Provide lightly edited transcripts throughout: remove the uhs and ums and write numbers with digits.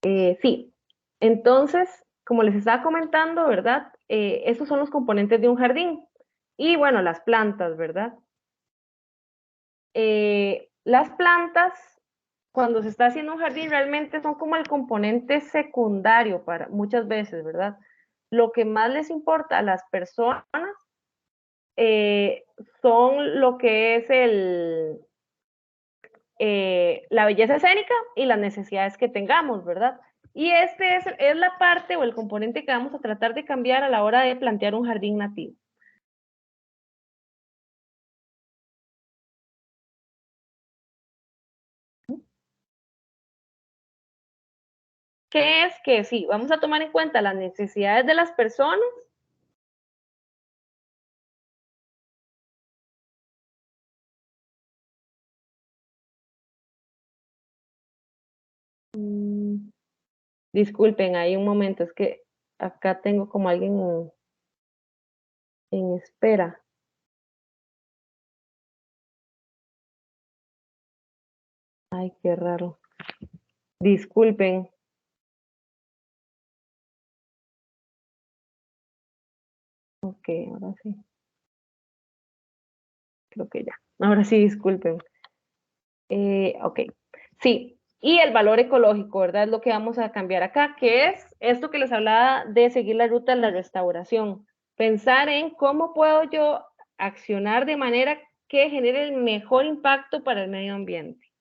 Sí, entonces, como les estaba comentando, ¿verdad? Estos son los componentes de un jardín. Y bueno, las plantas, ¿verdad? Las plantas, cuando se está haciendo un jardín, realmente son como el componente secundario para muchas veces, ¿verdad? Lo que más les importa a las personas eh, son lo que es la belleza escénica y las necesidades que tengamos, ¿verdad? Y este es la parte o el componente que vamos a tratar de cambiar a la hora de plantear un jardín nativo. ¿Qué es? Que sí, vamos a tomar en cuenta las necesidades de las personas. Mm, disculpen, hay un momento, es que acá tengo como alguien en espera. Ay, qué raro. Disculpen. Ok, ahora sí, creo que ya. Ahora sí, disculpen. Ok, sí. Y el valor ecológico, ¿verdad? Es lo que vamos a cambiar acá, que es esto que les hablaba de seguir la ruta de la restauración. Pensar en cómo puedo yo accionar de manera que genere el mejor impacto para el medio ambiente.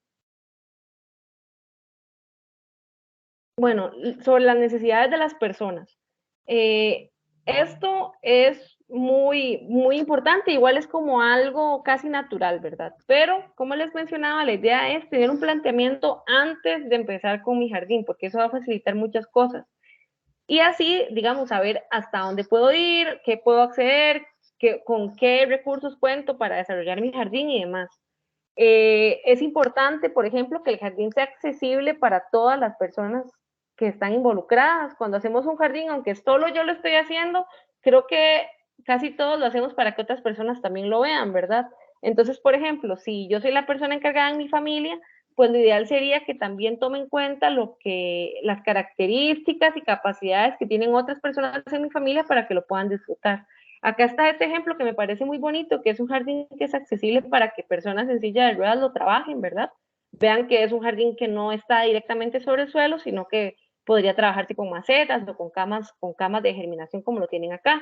Bueno, sobre las necesidades de las personas. Eh, Esto es muy importante, igual es como algo casi natural, ¿verdad? Pero, como les mencionaba, la idea es tener un planteamiento antes de empezar con mi jardín, porque eso va a facilitar muchas cosas. Y así, digamos, saber hasta dónde puedo ir, qué puedo acceder, con qué recursos cuento para desarrollar mi jardín y demás. Es importante, por ejemplo, que el jardín sea accesible para todas las personas que están involucradas. Cuando hacemos un jardín, aunque solo yo lo estoy haciendo, creo que casi todos lo hacemos para que otras personas también lo vean, ¿verdad? Entonces, por ejemplo, si yo soy la persona encargada en mi familia, pues lo ideal sería que también tome en cuenta las características y capacidades que tienen otras personas en mi familia para que lo puedan disfrutar. Acá está este ejemplo que me parece muy bonito, que es un jardín que es accesible para que personas en silla de ruedas lo trabajen, ¿verdad? Vean que es un jardín que no está directamente sobre el suelo, sino que podría trabajarse con macetas o con camas de germinación como lo tienen acá.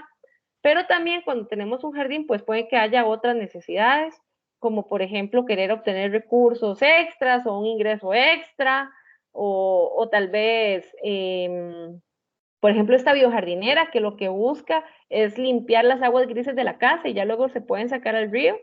Pero también cuando tenemos un jardín, pues puede que haya otras necesidades, como por ejemplo querer obtener recursos extras o un ingreso extra, o tal vez por ejemplo, esta biojardinera que lo que busca es limpiar las aguas grises de la casa y ya luego se pueden sacar al río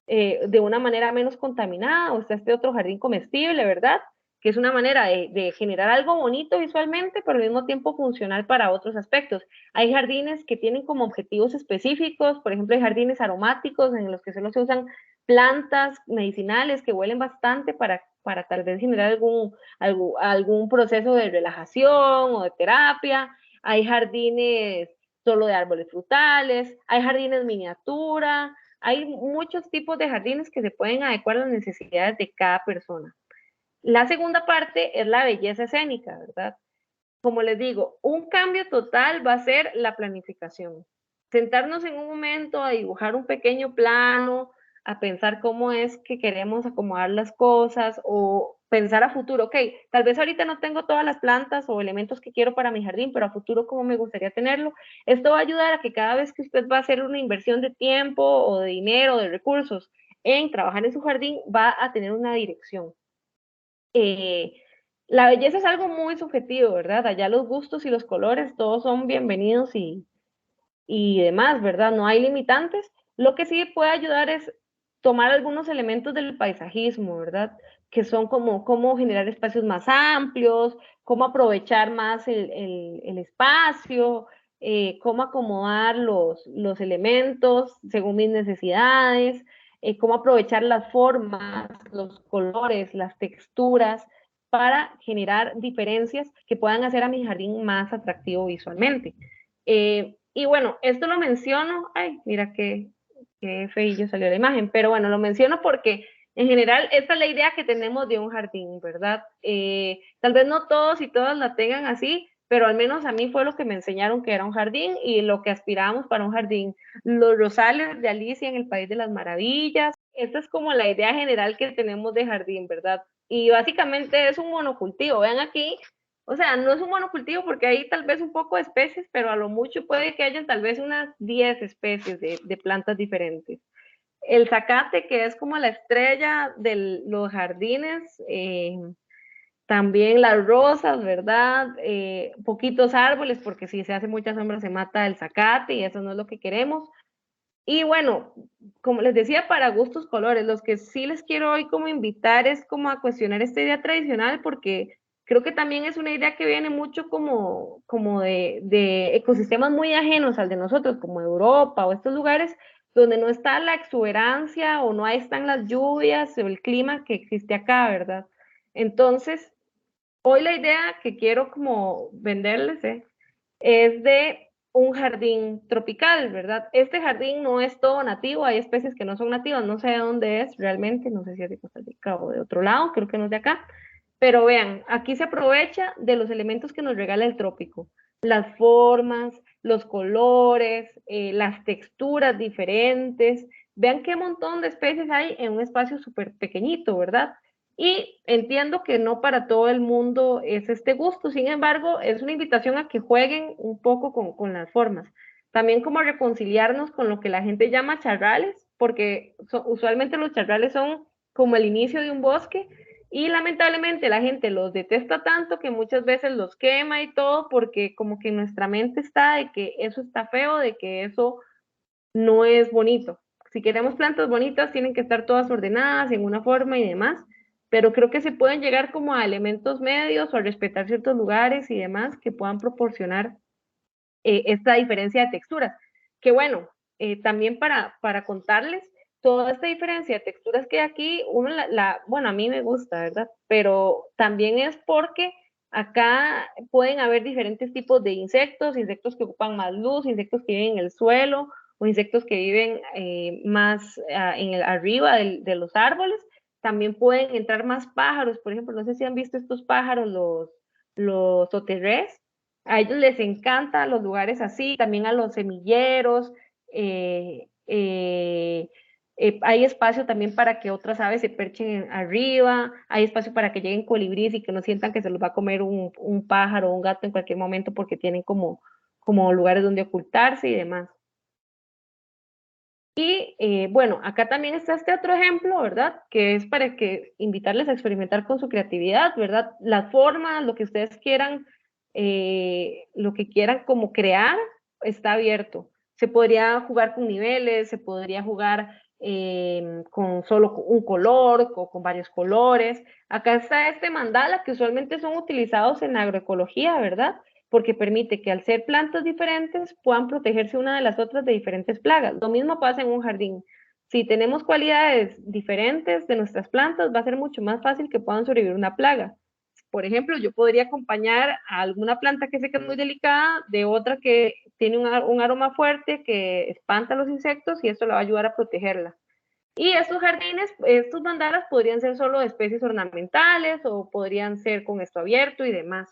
de una manera menos contaminada. O está este otro jardín comestible, ¿verdad? Que es una manera de generar algo bonito visualmente, pero al mismo tiempo funcional para otros aspectos. Hay jardines que tienen como objetivos específicos, por ejemplo, hay jardines aromáticos en los que solo se usan plantas medicinales que huelen bastante para tal vez generar algún proceso de relajación o de terapia. Hay jardines solo de árboles frutales, hay jardines miniatura, hay muchos tipos de jardines que se pueden adecuar a las necesidades de cada persona. La segunda parte es la belleza escénica, ¿verdad? Como les digo, un cambio total va a ser la planificación. Sentarnos en un momento a dibujar un pequeño plano, a pensar cómo es que queremos acomodar las cosas o pensar a futuro, ok, tal vez ahorita no tengo todas las plantas o elementos que quiero para mi jardín, pero a futuro cómo me gustaría tenerlo. Esto va a ayudar a que cada vez que usted va a hacer una inversión de tiempo o de dinero, de recursos en trabajar en su jardín, va a tener una dirección. Eh, la belleza es algo muy subjetivo, ¿verdad? Allá los gustos y los colores, todos son bienvenidos y demás, ¿verdad? No hay limitantes. Lo que sí puede ayudar es tomar algunos elementos del paisajismo, ¿verdad? Que son como cómo generar espacios más amplios, cómo aprovechar más el espacio, cómo acomodar los elementos según mis necesidades, cómo aprovechar las formas, los colores, las texturas para generar diferencias que puedan hacer a mi jardín más atractivo visualmente. Y bueno, esto lo menciono, ay, mira qué feillo salió la imagen, pero bueno, lo menciono porque En general, esta es la idea que tenemos de un jardín, ¿verdad? Tal vez no todos y todas la tengan así, pero al menos a mí fue lo que me enseñaron que era un jardín y lo que aspirábamos para un jardín. Los rosales de Alicia en el País de las Maravillas, esta es como la idea general que tenemos de jardín, ¿verdad? Y básicamente es un monocultivo. Vean aquí, o sea, no es un monocultivo porque hay tal vez un poco de especies, pero a lo mucho puede que hayan tal vez unas 10 especies de plantas diferentes. El zacate, que es como la estrella de los jardines, también las rosas, ¿verdad? Poquitos árboles, porque si se hace mucha sombra se mata el zacate y eso no es lo que queremos. Y bueno, como les decía, para gustos colores, los que sí les quiero hoy como invitar es como a cuestionar esta idea tradicional, porque creo que también es una idea que viene mucho como de ecosistemas muy ajenos al de nosotros, como Europa o estos lugares donde no está la exuberancia o no están las lluvias o el clima que existe acá, ¿verdad? Entonces, hoy la idea que quiero como venderles, es de un jardín tropical, ¿verdad? Este jardín no es todo nativo, hay especies que no son nativas, no sé de dónde es realmente, no sé si es de Costa Rica o de otro lado, creo que no es de acá, pero vean, aquí se aprovecha de los elementos que nos regala el trópico, las formas, los colores, las texturas diferentes, vean qué montón de especies hay en un espacio súper pequeñito, ¿verdad? Y entiendo que no para todo el mundo es este gusto, sin embargo, es una invitación a que jueguen un poco con las formas. También como reconciliarnos con lo que la gente llama charrales, porque usualmente los charrales son como el inicio de un bosque y lamentablemente la gente los detesta tanto que muchas veces los quema y todo porque como que nuestra mente está de que eso está feo, de que eso no es bonito. Si queremos plantas bonitas, tienen que estar todas ordenadas en una forma y demás, pero creo que se pueden llegar como a elementos medios o a respetar ciertos lugares y demás que puedan proporcionar esta diferencia de texturas. Que bueno, también para contarles, toda esta diferencia de texturas que hay aquí, bueno, a mí me gusta, ¿verdad? Pero también es porque acá pueden haber diferentes tipos de insectos, insectos que ocupan más luz, insectos que viven en el suelo o insectos que viven más arriba de los árboles. También pueden entrar más pájaros, por ejemplo, no sé si han visto estos pájaros, los oterrés, a ellos les encanta los lugares así, también a los semilleros. eh, eh, hay espacio también para que otras aves se perchen arriba, hay espacio para que lleguen colibríes y que no sientan que se los va a comer un pájaro o un gato en cualquier momento porque tienen como lugares donde ocultarse y demás. Y bueno, acá también está este otro ejemplo, ¿verdad? Que es para que invitarles a experimentar con su creatividad, ¿verdad? Las formas, lo que ustedes quieran, lo que quieran como crear, está abierto. Se podría jugar con niveles, se podría jugar con solo un color o con varios colores. Acá está este mandala que usualmente son utilizados en agroecología, ¿verdad? Porque permite que al ser plantas diferentes puedan protegerse una de las otras de diferentes plagas. Lo mismo pasa en un jardín. Si tenemos cualidades diferentes de nuestras plantas, va a ser mucho más fácil que puedan sobrevivir una plaga. Por ejemplo, yo podría acompañar a alguna planta que sé que es muy delicada de otra que tiene un aroma fuerte que espanta a los insectos y esto le va a ayudar a protegerla. Y estos jardines, estos mandalas podrían ser solo de especies ornamentales o podrían ser con esto abierto y demás.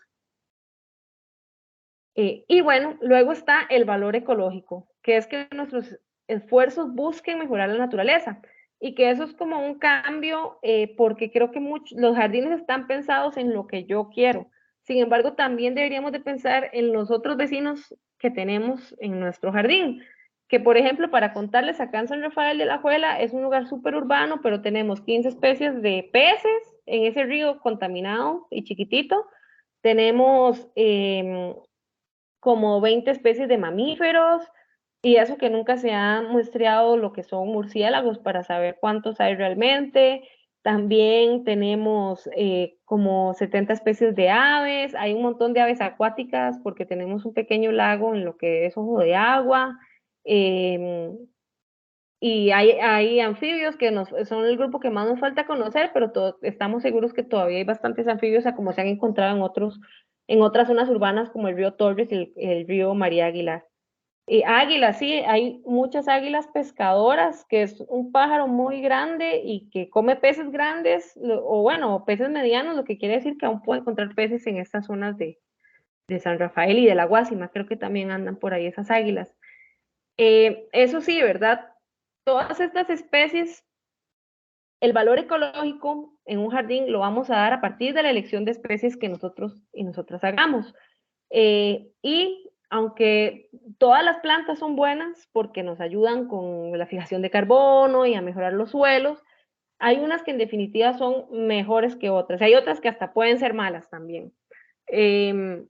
Y bueno, luego está el valor ecológico, que es que nuestros esfuerzos busquen mejorar la naturaleza y que eso es como un cambio porque creo que los jardines están pensados en lo que yo quiero. Sin embargo, también deberíamos de pensar en los otros vecinos que tenemos en nuestro jardín, que por ejemplo, para contarles, acá en San Rafael de la Alajuela es un lugar súper urbano, pero tenemos 15 especies de peces en ese río contaminado y chiquitito. Tenemos como 20 especies de mamíferos y eso que nunca se ha muestreado lo que son murciélagos para saber cuántos hay realmente. También tenemos como 70 especies de aves, hay un montón de aves acuáticas porque tenemos un pequeño lago en lo que es ojo de agua. Eh, y hay anfibios que son el grupo que más nos falta conocer, pero estamos seguros que todavía hay bastantes anfibios a como se han encontrado en otras zonas urbanas como el río Torres y el río María Aguilar. Águilas, sí, hay muchas águilas pescadoras, que es un pájaro muy grande y que come peces grandes, o bueno, peces medianos, lo que quiere decir que aún puede encontrar peces en estas zonas de San Rafael y de la Guásima, creo que también andan por ahí esas águilas. Eso sí, ¿verdad? Todas estas especies, el valor ecológico en un jardín lo vamos a dar a partir de la elección de especies que nosotros y nosotras hagamos. Y aunque todas las plantas son buenas porque nos ayudan con la fijación de carbono y a mejorar los suelos, hay unas que en definitiva son mejores que otras. Hay otras que hasta pueden ser malas también. Eh,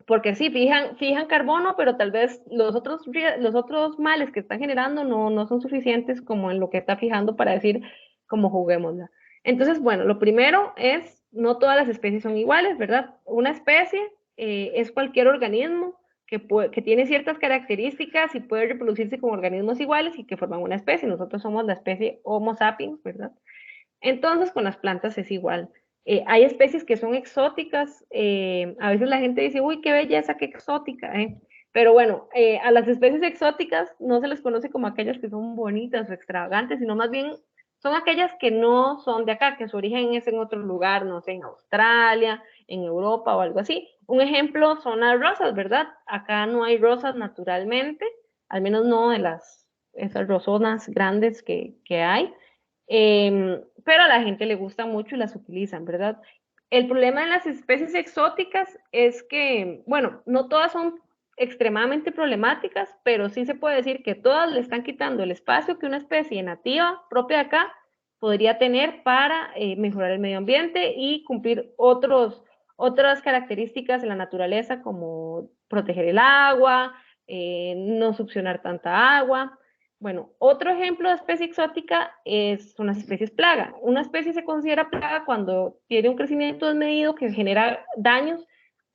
Porque sí, fijan carbono, pero tal vez los otros males que están generando no son suficientes como en lo que está fijando para decir como juguémosla. Entonces, bueno, lo primero es, no todas las especies son iguales, ¿verdad? Una especie es cualquier organismo que tiene ciertas características y puede reproducirse con organismos iguales y que forman una especie. Nosotros somos la especie Homo sapiens, ¿verdad? Entonces, con las plantas es igual. Hay especies que son exóticas. A veces la gente dice, uy, qué belleza, qué exótica. Pero bueno, a las especies exóticas no se les conoce como aquellas que son bonitas o extravagantes, sino más bien son aquellas que no son de acá, que su origen es en otro lugar, no sé, en Australia, en Europa o algo así. Un ejemplo son las rosas, ¿verdad? Acá no hay rosas naturalmente, al menos no de esas rosonas grandes que hay. Pero a la gente le gusta mucho y las utilizan, ¿verdad? El problema de las especies exóticas es que, bueno, no todas son extremadamente problemáticas, pero sí se puede decir que todas le están quitando el espacio que una especie nativa propia de acá podría tener para mejorar el medio ambiente y cumplir otras características de la naturaleza como proteger el agua, no succionar tanta agua. Bueno, otro ejemplo de especie exótica son las especies plaga. Una especie se considera plaga cuando tiene un crecimiento desmedido que genera daños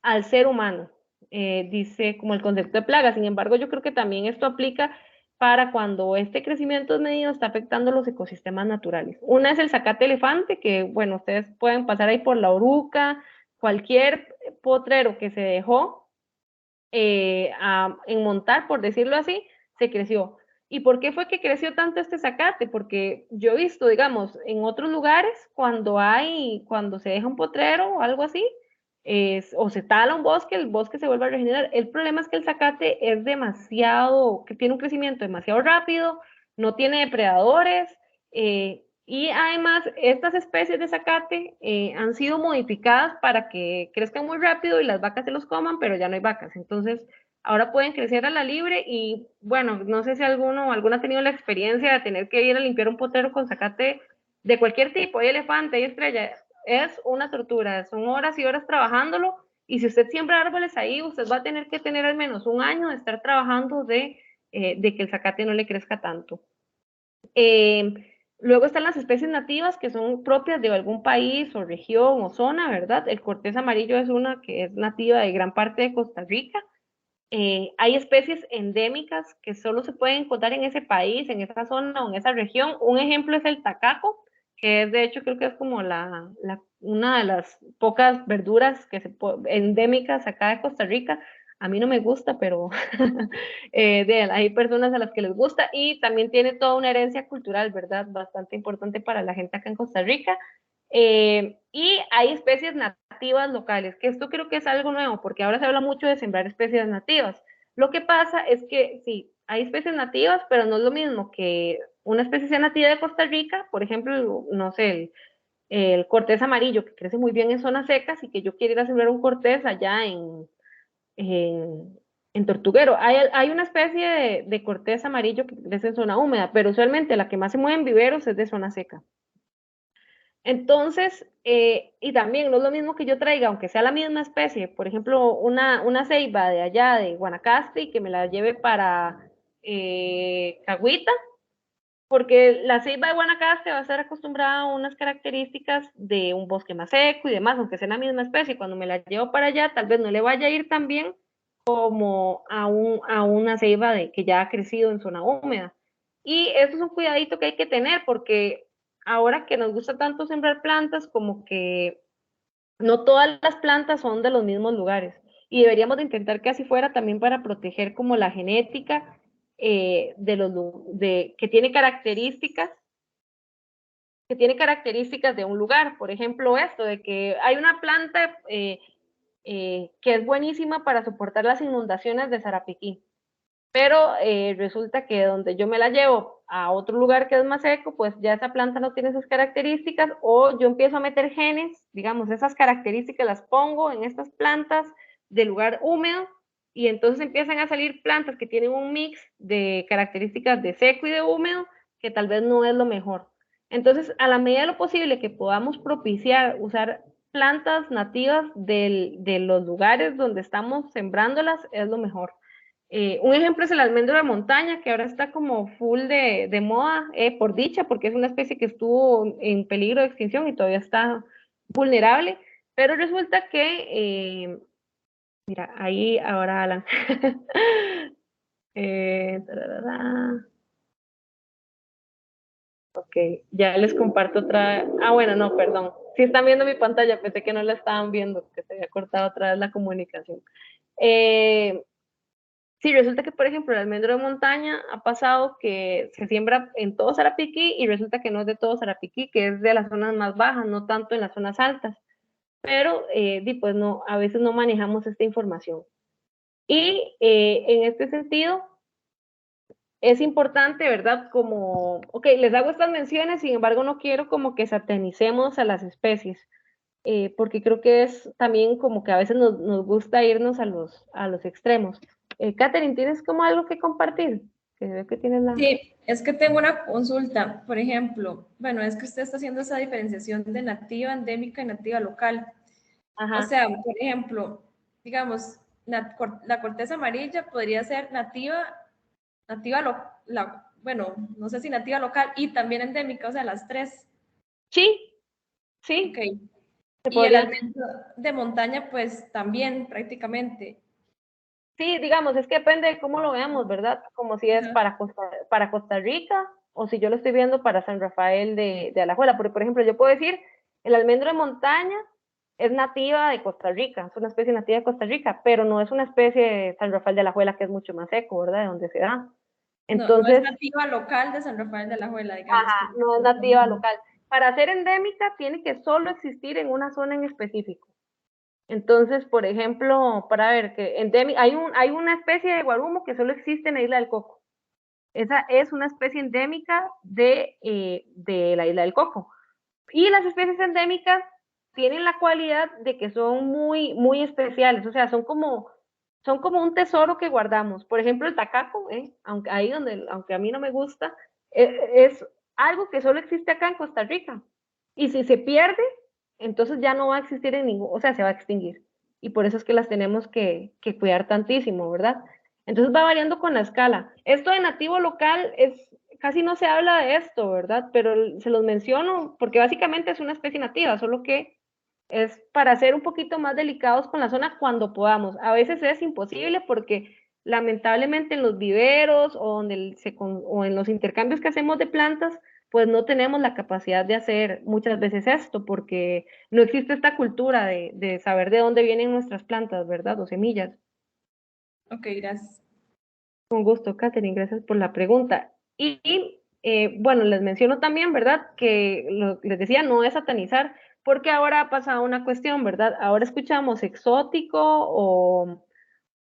al ser humano, dice como el concepto de plaga. Sin embargo, yo creo que también esto aplica para cuando este crecimiento desmedido está afectando los ecosistemas naturales. Una es el zacate elefante, que bueno, ustedes pueden pasar ahí por la oruca, cualquier potrero que se dejó en montar, por decirlo así, se creció. ¿Y por qué fue que creció tanto este zacate? Porque yo he visto, digamos, en otros lugares, cuando se deja un potrero o algo así, o se tala un bosque, el bosque se vuelve a regenerar. El problema es que el zacate es demasiado, que tiene un crecimiento demasiado rápido, no tiene depredadores, y además estas especies de zacate han sido modificadas para que crezcan muy rápido y las vacas se los coman, pero ya no hay vacas. Entonces, ahora pueden crecer a la libre y bueno, no sé si alguna ha tenido la experiencia de tener que ir a limpiar un potero con zacate de cualquier tipo, hay elefante, hay estrella, es una tortura, son horas y horas trabajándolo y si usted siembra árboles ahí, usted va a tener que tener al menos un año de estar trabajando de que el zacate no le crezca tanto. Eh, Luego están las especies nativas que son propias de algún país o región o zona, ¿verdad? El cortés amarillo es una que es nativa de gran parte de Costa Rica. Hay especies endémicas que solo se pueden encontrar en ese país, en esa zona o en esa región. Un ejemplo es el tacaco, que es de hecho creo que es como una de las pocas verduras endémicas acá de Costa Rica. A mí no me gusta, pero hay personas a las que les gusta y también tiene toda una herencia cultural, ¿verdad? Bastante importante para la gente acá en Costa Rica. Y hay especies nativas locales, que esto creo que es algo nuevo, porque ahora se habla mucho de sembrar especies nativas. Lo que pasa es que sí, hay especies nativas, pero no es lo mismo que una especie sea nativa de Costa Rica, por ejemplo, no sé, el cortés amarillo, que crece muy bien en zonas secas, y que yo quiera ir a sembrar un cortés allá en Tortuguero. Hay una especie de cortés amarillo que crece en zona húmeda, pero usualmente la que más se mueve en viveros es de zona seca. Entonces, y también no es lo mismo que yo traiga, aunque sea la misma especie, por ejemplo, una ceiba de allá de Guanacaste y que me la lleve para Cahuita, porque la ceiba de Guanacaste va a estar acostumbrada a unas características de un bosque más seco y demás, aunque sea la misma especie. Cuando me la llevo para allá, tal vez no le vaya a ir tan bien como a una ceiba que ya ha crecido en zona húmeda. Y eso es un cuidadito que hay que tener porque ahora que nos gusta tanto sembrar plantas, como que no todas las plantas son de los mismos lugares. y deberíamos de intentar que así fuera también para proteger como la genética que tiene características de un lugar. Por ejemplo, esto de que hay una planta que es buenísima para soportar las inundaciones de Sarapiquí, pero resulta que donde yo me la llevo a otro lugar que es más seco, pues ya esa planta no tiene esas características, o yo empiezo a meter genes, digamos, esas características las pongo en estas plantas de lugar húmedo, y entonces empiezan a salir plantas que tienen un mix de características de seco y de húmedo, que tal vez no es lo mejor. Entonces, a la medida de lo posible que podamos propiciar usar plantas nativas de los lugares donde estamos sembrándolas, es lo mejor. Un ejemplo es el almendro de montaña, que ahora está como full de moda, por dicha, porque es una especie que estuvo en peligro de extinción y todavía está vulnerable, pero resulta que, mira, ahí ahora Alan. Tararara. Ok, ya les comparto otra. Ah, bueno, no, perdón. Si están viendo mi pantalla, pensé que no la estaban viendo, que se había cortado otra vez la comunicación. Eh, Sí, resulta que, por ejemplo, el almendro de montaña ha pasado que se siembra en todo Sarapiquí y resulta que no es de todo Sarapiquí, que es de las zonas más bajas, no tanto en las zonas altas. Pero, pues no, a veces no manejamos esta información. Y en este sentido, es importante, ¿verdad? Como, ok, les hago estas menciones, sin embargo, no quiero como que satanicemos a las especies, porque creo que es también como que a veces nos gusta irnos a los extremos. Catherine, ¿tienes como algo que compartir? Que veo que tienes la... Sí, es que tengo una consulta. Por ejemplo, bueno, es que usted está haciendo esa diferenciación de nativa endémica y nativa local. O Ajá, sea, por ejemplo, digamos, la corteza amarilla podría ser nativa, bueno, no sé si nativa local y también endémica, o sea, las tres. sí, Ok. sí, se Y el podría... almendro de montaña, pues también prácticamente. Sí, digamos, es que depende de cómo lo veamos, ¿verdad? Como si es Ajá. para Costa Rica o si yo lo estoy viendo para San Rafael de Alajuela. Porque, por ejemplo, yo puedo decir, el almendro de montaña es nativa de Costa Rica, es una especie nativa de Costa Rica, pero no es una especie de San Rafael de Alajuela que es mucho más seco, ¿verdad? De donde se da. No, no es Entonces, nativa local de San Rafael de la Alajuela, digamos ajá, que. no es nativa local. Para ser endémica tiene que solo existir en una zona en específico. Entonces, por ejemplo, para ver que hay una especie de guarumo que solo existe en la isla del Coco. Esa es una especie endémica de la isla del Coco. Y las especies endémicas tienen la cualidad de que son muy, muy especiales, o sea, son como un tesoro que guardamos. Por ejemplo, el tacaco, aunque, aunque a mí no me gusta, es algo que solo existe acá en Costa Rica. Y si se pierde, entonces ya no va a existir en ningún, o sea, se va a extinguir. Y por eso es que las tenemos que cuidar tantísimo, ¿verdad? Entonces va variando con la escala. Esto de nativo local casi no se habla de esto, ¿verdad? Pero se los menciono porque básicamente es una especie nativa, solo que es para ser un poquito más delicados con la zona cuando podamos. A veces es imposible porque lamentablemente en los viveros o en los intercambios que hacemos de plantas, pues no tenemos la capacidad de hacer muchas veces esto porque no existe esta cultura de saber de dónde vienen nuestras plantas, ¿verdad? O semillas. Ok, gracias. Con gusto, Catherine, gracias por la pregunta. Bueno, les menciono también, ¿verdad? Que les decía, no es satanizar, porque ahora ha pasado una cuestión, ¿verdad? Ahora escuchamos exótico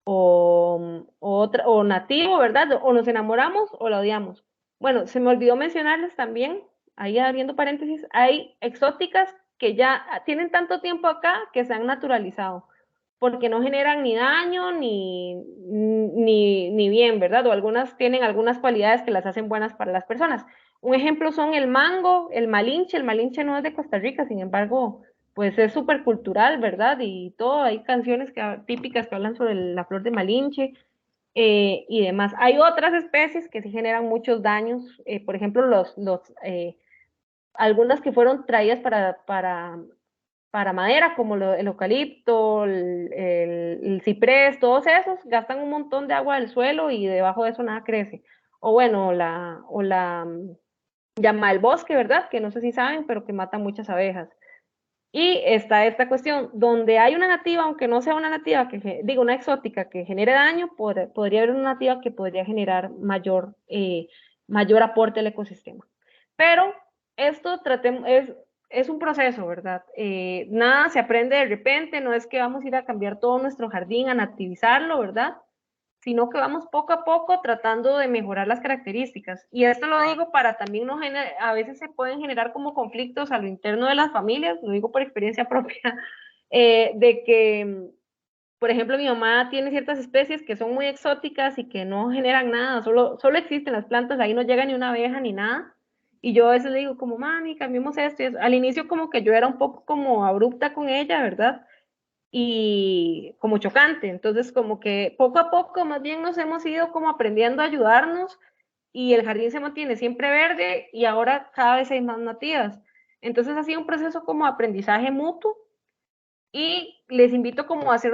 o nativo, ¿verdad? O nos enamoramos o la odiamos. Bueno, se me olvidó mencionarles también, ahí abriendo paréntesis, hay exóticas que ya tienen tanto tiempo acá que se han naturalizado porque no generan ni daño ni bien, ¿verdad? O algunas tienen algunas cualidades que las hacen buenas para las personas. Un ejemplo son el mango, el malinche no es de Costa Rica, sin embargo, pues es súper cultural, ¿verdad? Y todo, hay canciones típicas que hablan sobre la flor de malinche y demás. Hay otras especies que sí generan muchos daños, por ejemplo, algunas que fueron traídas para madera, como el eucalipto, el ciprés, todos esos gastan un montón de agua del suelo y debajo de eso nada crece. O bueno, llama el bosque, ¿verdad? Que no sé si saben, pero que mata muchas abejas. Y está esta cuestión, donde hay una nativa, aunque no sea una nativa, digo, una exótica que genere daño, podría haber una nativa que podría generar mayor aporte al ecosistema. Pero esto es un proceso, ¿verdad? Nada se aprende de repente, no es que vamos a ir a cambiar todo nuestro jardín, a nativizarlo, ¿verdad? Sino que vamos poco a poco tratando de mejorar las características. Y esto lo digo para también no a veces se pueden generar como conflictos a lo interno de las familias, lo digo por experiencia propia, de que, por ejemplo, mi mamá tiene ciertas especies que son muy exóticas y que no generan nada, solo existen las plantas, ahí no llega ni una abeja ni nada. Y yo a veces le digo como, mami, cambiemos esto. Y al inicio como que yo era un poco como abrupta con ella, ¿verdad? Y como chocante. Entonces, como que poco a poco más bien nos hemos ido como aprendiendo a ayudarnos y el jardín se mantiene siempre verde y ahora cada vez hay más nativas. Entonces ha sido un proceso como aprendizaje mutuo y les invito como a hacer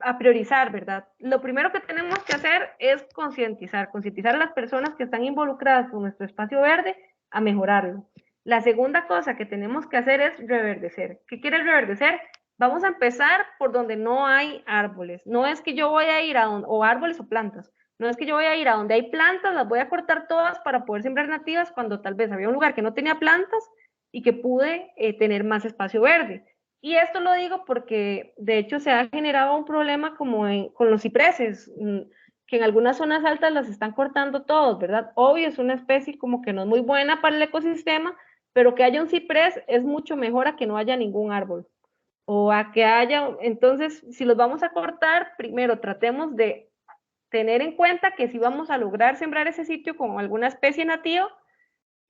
a priorizar, ¿verdad? Lo primero que tenemos que hacer es concientizar a las personas que están involucradas con nuestro espacio verde a mejorarlo. La segunda cosa que tenemos que hacer es reverdecer. ¿Qué quiere reverdecer? Vamos a empezar por donde no hay árboles. No es que yo voy a ir o árboles o plantas. No es que yo voy a ir a donde hay plantas, las voy a cortar todas para poder sembrar nativas cuando tal vez había un lugar que no tenía plantas y que pude tener más espacio verde. Y esto lo digo porque de hecho se ha generado un problema como con los cipreses, que en algunas zonas altas las están cortando todos, ¿verdad? Obvio, es una especie como que no es muy buena para el ecosistema, pero que haya un ciprés es mucho mejor a que no haya ningún árbol. O a que haya, entonces, si los vamos a cortar, primero tratemos de tener en cuenta que si vamos a lograr sembrar ese sitio con alguna especie nativa,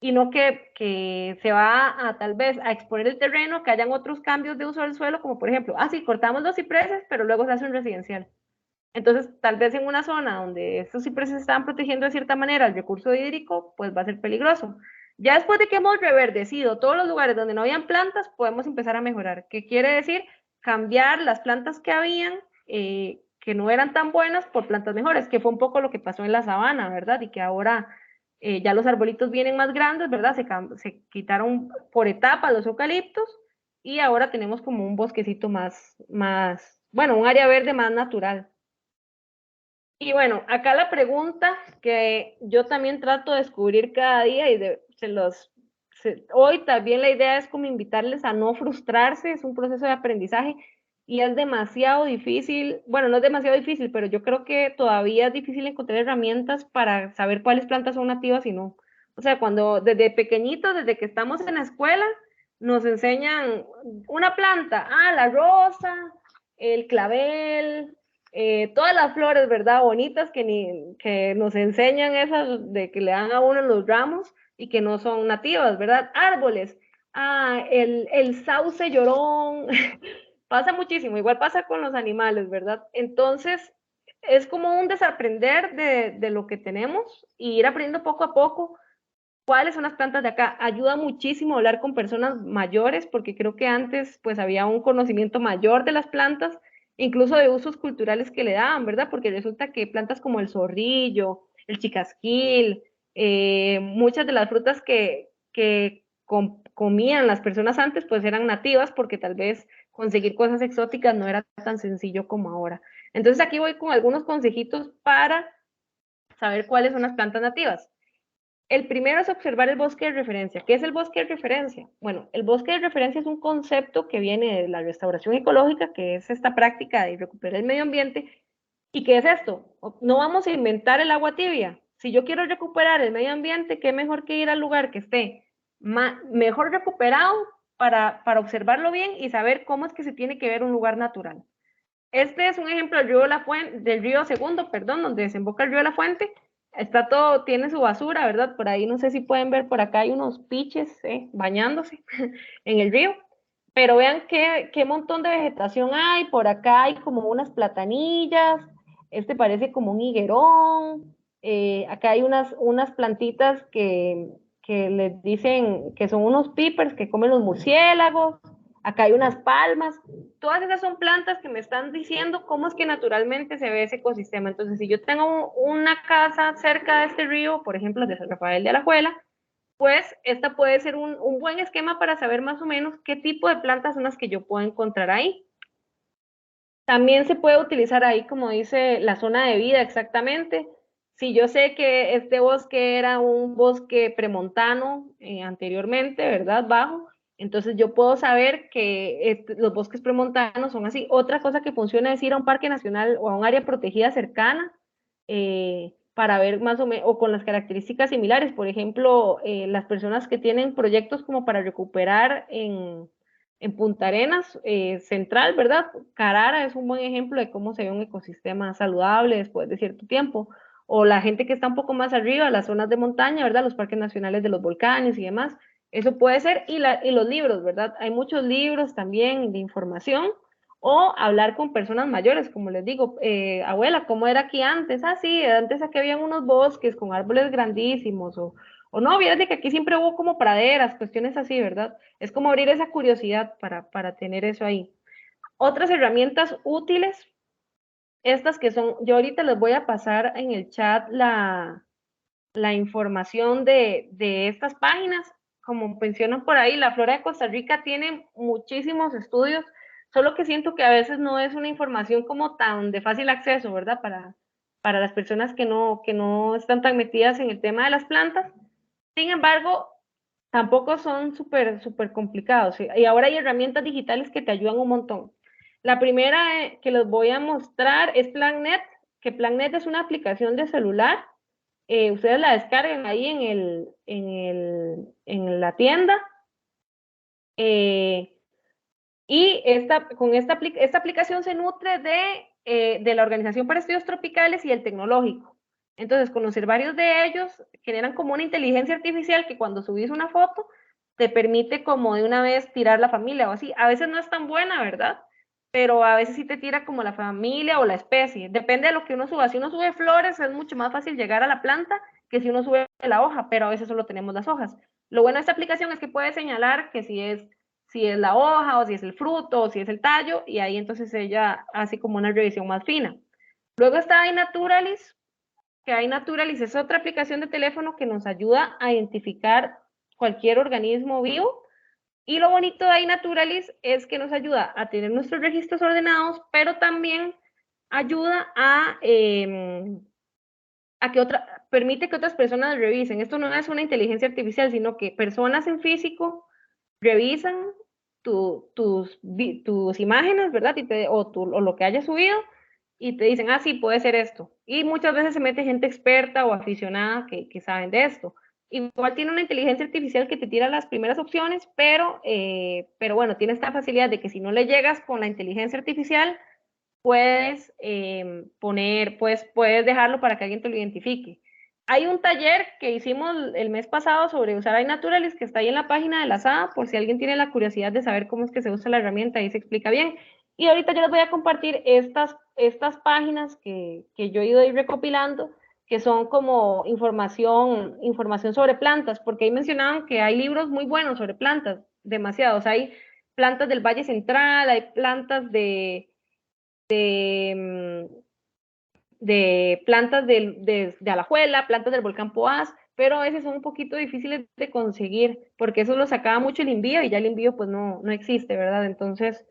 y no que se va a tal vez a exponer el terreno, que hayan otros cambios de uso del suelo, como por ejemplo, sí, cortamos los cipreses, pero luego se hace un residencial. Entonces, tal vez en una zona donde estos cipreses están protegiendo de cierta manera el recurso hídrico, pues va a ser peligroso. Ya después de que hemos reverdecido todos los lugares donde no habían plantas, podemos empezar a mejorar. ¿Qué quiere decir? Cambiar las plantas que habían, que no eran tan buenas, por plantas mejores, que fue un poco lo que pasó en la sabana, ¿verdad? Y que ahora ya los arbolitos vienen más grandes, ¿verdad? Se quitaron por etapas los eucaliptos y ahora tenemos como un bosquecito bueno, un área verde más natural. Y bueno, acá la pregunta que yo también trato de descubrir cada día y hoy también la idea es como invitarles a no frustrarse, es un proceso de aprendizaje y es demasiado difícil, bueno, no es demasiado difícil, pero yo creo que todavía es difícil encontrar herramientas para saber cuáles plantas son nativas y no. O sea, cuando desde pequeñitos, desde que estamos en la escuela, nos enseñan una planta, la rosa, el clavel, todas las flores, ¿verdad? Bonitas que nos enseñan esas de que le dan a uno los ramos y que no son nativas, ¿verdad? Árboles, el sauce llorón, pasa muchísimo, igual pasa con los animales, ¿verdad? Entonces, es como un desaprender de lo que tenemos y ir aprendiendo poco a poco cuáles son las plantas de acá. Ayuda muchísimo hablar con personas mayores, porque creo que antes pues había un conocimiento mayor de las plantas, incluso de usos culturales que le daban, ¿verdad? Porque resulta que plantas como el zorrillo, el chicasquil, muchas de las frutas que comían las personas antes pues eran nativas porque tal vez conseguir cosas exóticas no era tan sencillo como ahora. Entonces aquí voy con algunos consejitos para saber cuáles son las plantas nativas. El primero es observar el bosque de referencia. ¿Qué es el bosque de referencia? Bueno, el bosque de referencia es un concepto que viene de la restauración ecológica, que es esta práctica de recuperar el medio ambiente. ¿Y qué es esto? No vamos a inventar el agua tibia. Si yo quiero recuperar el medio ambiente, ¿qué mejor que ir al lugar que esté mejor recuperado para observarlo bien y saber cómo es que se tiene que ver un lugar natural? Este es un ejemplo del río Segundo, perdón, donde desemboca el río de la Fuente. Está todo, tiene su basura, ¿verdad? Por ahí no sé si pueden ver, por acá hay unos piches bañándose en el río. Pero vean qué montón de vegetación hay. Por acá hay como unas platanillas. Este parece como un higuerón. Acá hay unas plantitas que les dicen que son unos peepers que comen los murciélagos. Acá hay unas palmas. Todas esas son plantas que me están diciendo cómo es que naturalmente se ve ese ecosistema. Entonces, si yo tengo una casa cerca de este río, por ejemplo, de San Rafael de Alajuela, pues esta puede ser un buen esquema para saber más o menos qué tipo de plantas son las que yo puedo encontrar ahí. También se puede utilizar ahí, como dice, la zona de vida exactamente. Si yo sé que este bosque era un bosque premontano anteriormente, ¿verdad? Bajo, entonces yo puedo saber que los bosques premontanos son así. Otra cosa que funciona es ir a un parque nacional o a un área protegida cercana para ver más o menos, o con las características similares. Por ejemplo, las personas que tienen proyectos como para recuperar en Punta Arenas Central, ¿verdad? Carara es un buen ejemplo de cómo se ve un ecosistema saludable después de cierto tiempo. O la gente que está un poco más arriba, las zonas de montaña, ¿verdad? Los parques nacionales de los volcanes y demás. Eso puede ser. Y los libros, ¿verdad? Hay muchos libros también de información. O hablar con personas mayores, como les digo, abuela, ¿cómo era aquí antes? Ah, sí, antes aquí habían unos bosques con árboles grandísimos, o no, fíjate que aquí siempre hubo como praderas, cuestiones así, ¿verdad? Es como abrir esa curiosidad para tener eso ahí. Otras herramientas útiles, estas que son, yo ahorita les voy a pasar en el chat la información de estas páginas. Como mencionan por ahí, la flora de Costa Rica tiene muchísimos estudios, solo que siento que a veces no es una información como tan de fácil acceso, ¿verdad? Para las personas que no están tan metidas en el tema de las plantas. Sin embargo, tampoco son súper complicados. Y ahora hay herramientas digitales que te ayudan un montón. La primera que les voy a mostrar es PlanNet, que PlanNet es una aplicación de celular. Ustedes la descargan ahí en la tienda. Y esta aplicación se nutre de la Organización para Estudios Tropicales y el Tecnológico. Entonces, conocer varios de ellos generan como una inteligencia artificial que cuando subís una foto te permite como de una vez tirar la familia o así. A veces no es tan buena, ¿verdad? Pero a veces sí te tira como la familia o la especie. Depende de lo que uno suba. Si uno sube flores, es mucho más fácil llegar a la planta que si uno sube la hoja, pero a veces solo tenemos las hojas. Lo bueno de esta aplicación es que puede señalar que si es la hoja o si es el fruto o si es el tallo, y ahí entonces ella hace como una revisión más fina. Luego está iNaturalis, que iNaturalis es otra aplicación de teléfono que nos ayuda a identificar cualquier organismo vivo. Y lo bonito de iNaturalis es que nos ayuda a tener nuestros registros ordenados, pero también ayuda a que permite que otras personas revisen. Esto no es una inteligencia artificial, sino que personas en físico revisan tus imágenes, ¿verdad? O lo que hayas subido y te dicen, ah, sí, puede ser esto. Y muchas veces se mete gente experta o aficionada que saben de esto. Igual tiene una inteligencia artificial que te tira las primeras opciones, pero bueno, tiene esta facilidad de que si no le llegas con la inteligencia artificial, puedes dejarlo para que alguien te lo identifique. Hay un taller que hicimos el mes pasado sobre usar iNaturalis que está ahí en la página de la SAA, por si alguien tiene la curiosidad de saber cómo es que se usa la herramienta, ahí se explica bien. Y ahorita yo les voy a compartir estas páginas que yo he ido recopilando, que son como información sobre plantas, porque ahí mencionaban que hay libros muy buenos sobre plantas, demasiados. Hay plantas del Valle Central, hay plantas de, de plantas de Alajuela, plantas del volcán Poás, pero a veces son un poquito difíciles de conseguir, porque eso lo sacaba mucho el envío y ya el envío pues no existe, ¿verdad? Entonces,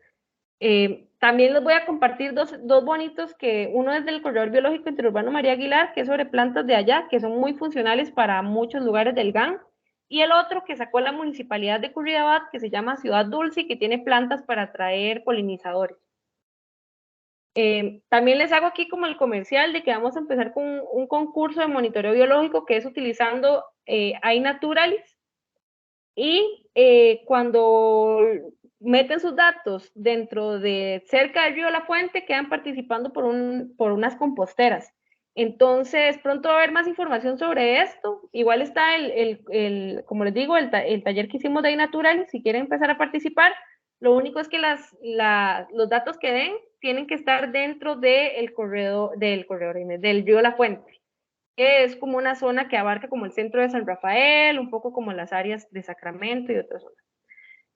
también les voy a compartir dos bonitos, que uno es del Corredor Biológico Interurbano María Aguilar, que es sobre plantas de allá, que son muy funcionales para muchos lugares del GAN, y el otro que sacó la Municipalidad de Curridabat, que se llama Ciudad Dulce, y que tiene plantas para atraer polinizadores. También les hago aquí como el comercial de que vamos a empezar con un concurso de monitoreo biológico que es utilizando iNaturalis, y cuando meten sus datos dentro de cerca del río La Fuente, quedan participando por unas composteras. Entonces, pronto va a haber más información sobre esto. Igual está como les digo, el taller que hicimos de iNaturalis, si quieren empezar a participar. Lo único es que los datos que den tienen que estar dentro del río La Fuente, que es como una zona que abarca como el centro de San Rafael, un poco como las áreas de Sacramento y otras zonas.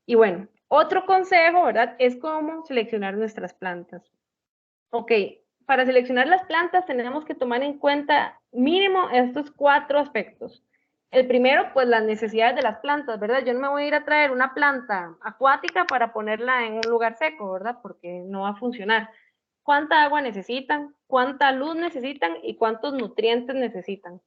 Y bueno, otro consejo, ¿verdad? Es cómo seleccionar nuestras plantas. Ok, para seleccionar las plantas tenemos que tomar en cuenta mínimo estos 4 aspectos. El primero, pues las necesidades de las plantas, ¿verdad? Yo no me voy a ir a traer una planta acuática para ponerla en un lugar seco, ¿verdad? Porque no va a funcionar. ¿Cuánta agua necesitan? ¿Cuánta luz necesitan? ¿Y cuántos nutrientes necesitan?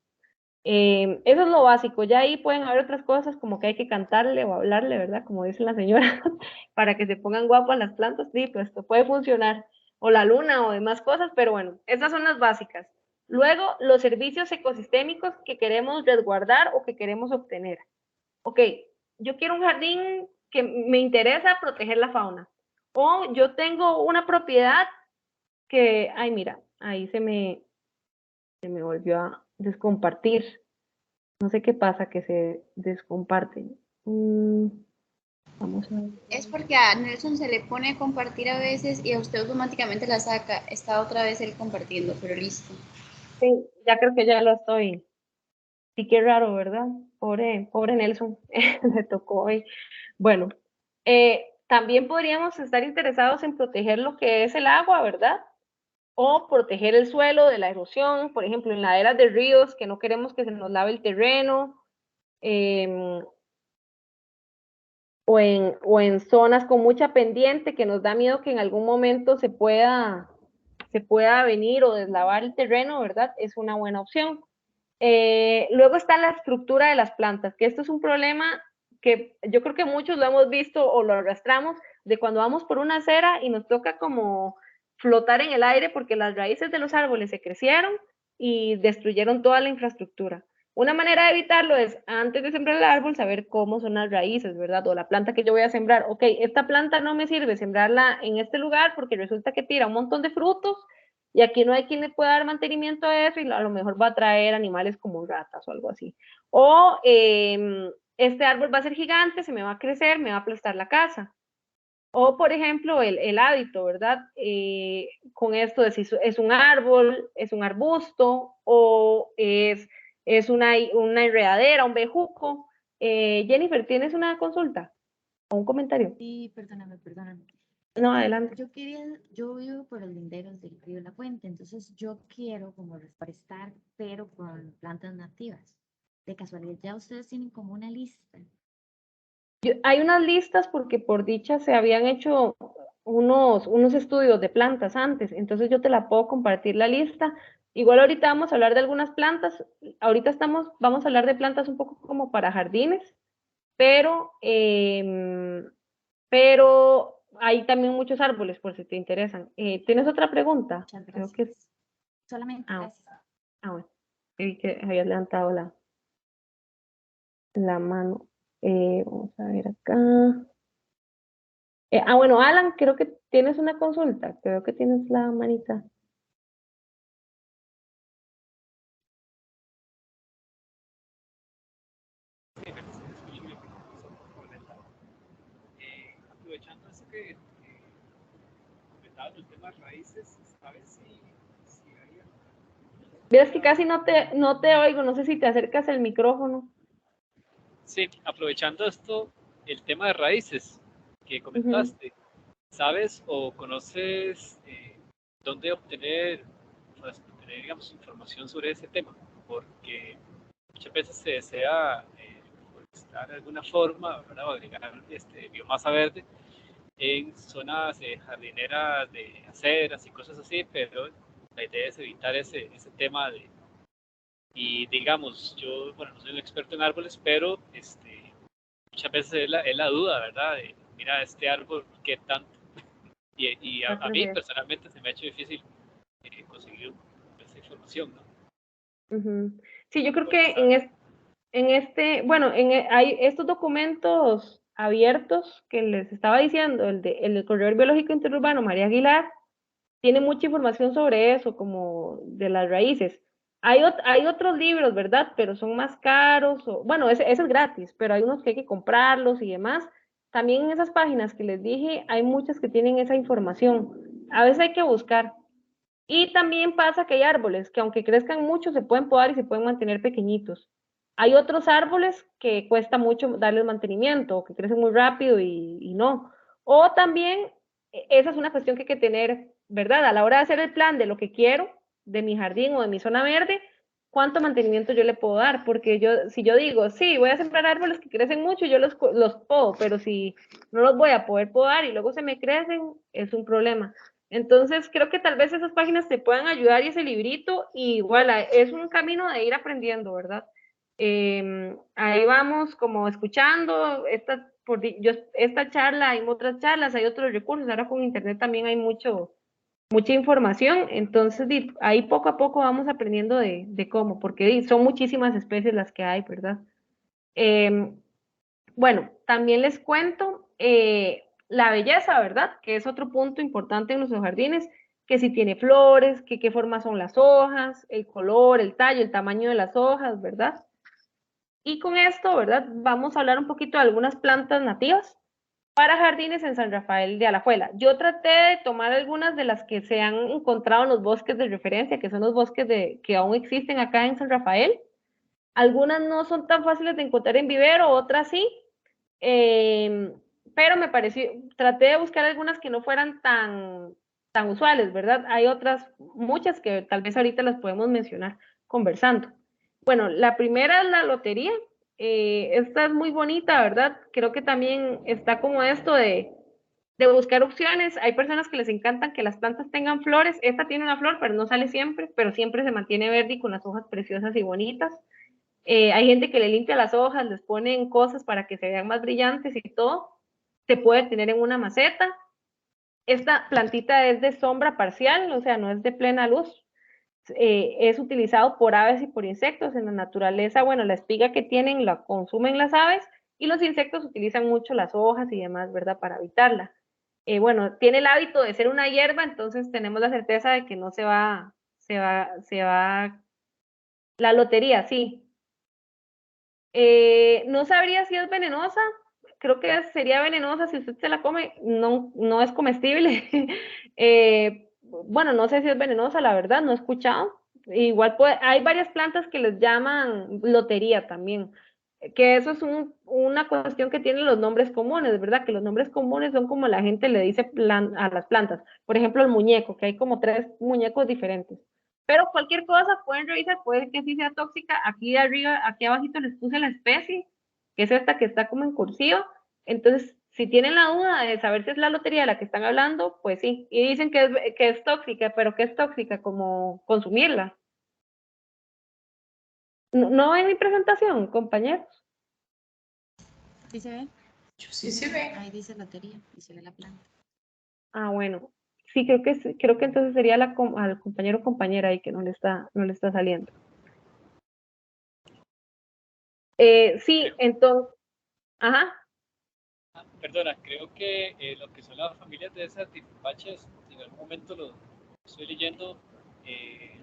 Eso es lo básico. Ya ahí pueden haber otras cosas como que hay que cantarle o hablarle, ¿verdad? Como dice la señora, para que se pongan guapas las plantas. Sí, pues esto puede funcionar. O la luna o demás cosas, pero bueno, esas son las básicas. Luego, los servicios ecosistémicos que queremos resguardar o que queremos obtener. Ok, yo quiero un jardín que me interesa proteger la fauna. O yo tengo una propiedad que, ay, mira, ahí se me volvió a descompartir. No sé qué pasa, que se descomparten. Vamos a ver. Es porque a Nelson se le pone a compartir a veces y a usted automáticamente la saca. Está otra vez él compartiendo, pero listo. Sí, ya creo que ya lo estoy. Sí, qué raro, ¿verdad? Pobre Nelson, le tocó hoy. Bueno, también podríamos estar interesados en proteger lo que es el agua, ¿verdad? O proteger el suelo de la erosión, por ejemplo, en laderas de ríos, que no queremos que se nos lave el terreno, eh, o en zonas con mucha pendiente, que nos da miedo que en algún momento se pueda venir o deslavar el terreno, ¿verdad? Es una buena opción. Luego está la estructura de las plantas, que esto es un problema que yo creo que muchos lo hemos visto o lo arrastramos de cuando vamos por una acera y nos toca como flotar en el aire porque las raíces de los árboles se crecieron y destruyeron toda la infraestructura. Una manera de evitarlo es, antes de sembrar el árbol, saber cómo son las raíces, ¿verdad? O la planta que yo voy a sembrar. Ok, esta planta no me sirve sembrarla en este lugar porque resulta que tira un montón de frutos y aquí no hay quien le pueda dar mantenimiento a eso y a lo mejor va a traer animales como ratas o algo así. O este árbol va a ser gigante, se me va a crecer, me va a aplastar la casa. O, por ejemplo, el hábito, ¿verdad? Con esto de si es un árbol, es un arbusto o es una enredadera, un bejuco. Jennifer, ¿tienes una consulta o un comentario? Sí, perdóname. No, adelante. Yo vivo por los linderos del río La Fuente, entonces yo quiero como reforestar, pero con plantas nativas. De casualidad, ya ustedes tienen como una lista. Hay unas listas porque por dicha se habían hecho unos estudios de plantas antes, entonces yo te la puedo compartir la lista. Igual ahorita vamos a hablar de algunas plantas, ahorita vamos a hablar de plantas un poco como para jardines, pero hay también muchos árboles por si te interesan. ¿Tienes otra pregunta? Muchas Creo gracias. que, Solamente ah, gracias. bueno, vi que habías levantado la mano. Vamos a ver acá. Bueno, Alan, creo que tienes una consulta. Creo que tienes la manita. Aprovechando eso que comentaban el tema de raíces, ¿sabes si hay Ves que casi no te oigo, no sé si te acercas el micrófono. Sí, aprovechando esto, el tema de raíces que Ujú. comentaste, ¿sabes o conoces dónde obtener, pues, obtener, digamos, información sobre ese tema? Porque muchas veces se desea forestar de alguna forma, ¿verdad? O agregar biomasa verde en zonas jardineras de aceras y cosas así, pero la idea es evitar ese tema y digamos, yo, bueno, no soy un experto en árboles, pero muchas veces es la duda, ¿verdad? De, mira, este árbol, ¿qué tanto? Y a mí personalmente se me ha hecho difícil conseguir esa información, ¿no? Ujú. Sí, yo creo Pues, que bueno, hay estos documentos abiertos que les estaba diciendo, el del Corredor Biológico Interurbano María Aguilar, tiene mucha información sobre eso, como de las raíces. Hay otros libros, ¿verdad? Pero son más caros, bueno, ese es gratis, pero hay unos que hay que comprarlos y demás. También en esas páginas que les dije, hay muchas que tienen esa información. A veces hay que buscar. Y también pasa que hay árboles que aunque crezcan mucho, se pueden podar y se pueden mantener pequeñitos. Hay otros árboles que cuesta mucho darles mantenimiento, o que crecen muy rápido y no. O también, esa es una cuestión que hay que tener, ¿verdad? A la hora de hacer el plan de lo que quiero, de mi jardín o de mi zona verde, cuánto mantenimiento yo le puedo dar, porque si yo digo, sí, voy a sembrar árboles que crecen mucho, yo los podo, pero si no los voy a poder podar y luego se me crecen, es un problema. Entonces, creo que tal vez esas páginas te puedan ayudar y ese librito, y igual es un camino de ir aprendiendo, ¿verdad? Ahí vamos como escuchando esta charla, hay otras charlas, hay otros recursos, ahora con internet también hay mucha información, entonces ahí poco a poco vamos aprendiendo de cómo, porque son muchísimas especies las que hay, ¿verdad? Bueno, también les cuento la belleza, ¿verdad? Que es otro punto importante en nuestros jardines, que si tiene flores, que qué forma son las hojas, el color, el tallo, el tamaño de las hojas, ¿verdad? Y con esto, ¿verdad? Vamos a hablar un poquito de algunas plantas nativas para jardines en San Rafael de Alajuela. Yo traté de tomar algunas de las que se han encontrado en los bosques de referencia, que son los bosques que aún existen acá en San Rafael. Algunas no son tan fáciles de encontrar en vivero, otras sí, pero me pareció, traté de buscar algunas que no fueran tan usuales, ¿verdad? Hay otras, muchas que tal vez ahorita las podemos mencionar conversando. Bueno, la primera es la lotería. Esta es muy bonita, ¿verdad? Creo que también está como esto de buscar opciones. Hay personas que les encantan que las plantas tengan flores. Esta tiene una flor, pero no sale siempre, pero siempre se mantiene verde y con las hojas preciosas y bonitas. Hay gente que le limpia las hojas, les ponen cosas para que se vean más brillantes y todo. Se puede tener en una maceta. Esta plantita es de sombra parcial, o sea, no es de plena luz. Es utilizado por aves y por insectos en la naturaleza. Bueno, la espiga que tienen la consumen las aves y los insectos utilizan mucho las hojas y demás, ¿verdad? Para evitarla. Bueno, tiene el hábito de ser una hierba, entonces tenemos la certeza de que no se va la lotería, sí. No sabría si es venenosa, creo que sería venenosa si usted se la come, no es comestible. Bueno, no sé si es venenosa, la verdad, no he escuchado. Igual hay varias plantas que les llaman lotería también, que eso es una cuestión que tienen los nombres comunes, ¿verdad? Que los nombres comunes son como la gente le dice a las plantas. Por ejemplo, el muñeco, que hay como 3 muñecos diferentes. Pero cualquier cosa pueden revisar, puede que sí sea tóxica. Aquí arriba, aquí abajito les puse la especie, que es esta que está como en cursiva. Entonces, si tienen la duda de saber si es la lotería de la que están hablando, pues sí. Y dicen que es tóxica, pero ¿qué es tóxica? Como consumirla. ¿No ven mi presentación, compañeros? ¿Sí se ve? Sí se ve. Ahí dice lotería y se ve la planta. Ah, bueno. Sí, creo que entonces sería al compañero o compañera ahí que no le está saliendo. Sí, entonces, ajá. Perdona, creo que lo que son las familias de esas tipaches, en algún momento lo estoy leyendo,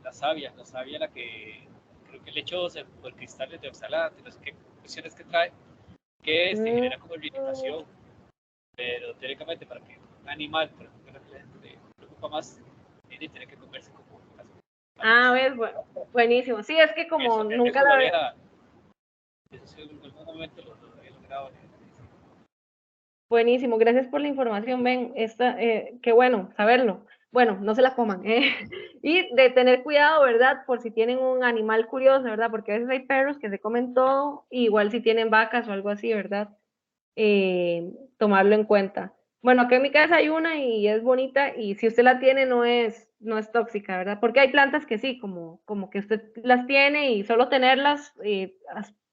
la savia la que creo que el hecho por cristales de oxalato, no sé qué cuestiones que trae, que genera como irritación, pero teóricamente para que un animal, por ejemplo, la que la gente le preocupa más, tiene que comerse como las. Ah, ves, buenísimo. Sí, es que como nunca la veo. Eso en algún momento lo había logrado. Buenísimo, gracias por la información, ven, qué bueno saberlo. Bueno, no se la coman, Y de tener cuidado, ¿verdad? Por si tienen un animal curioso, ¿verdad? Porque a veces hay perros que se comen todo, igual si tienen vacas o algo así, ¿verdad? Tomarlo en cuenta. Bueno, acá en mi casa hay una y es bonita y si usted la tiene no es tóxica, ¿verdad? Porque hay plantas que sí, como que usted las tiene y solo tenerlas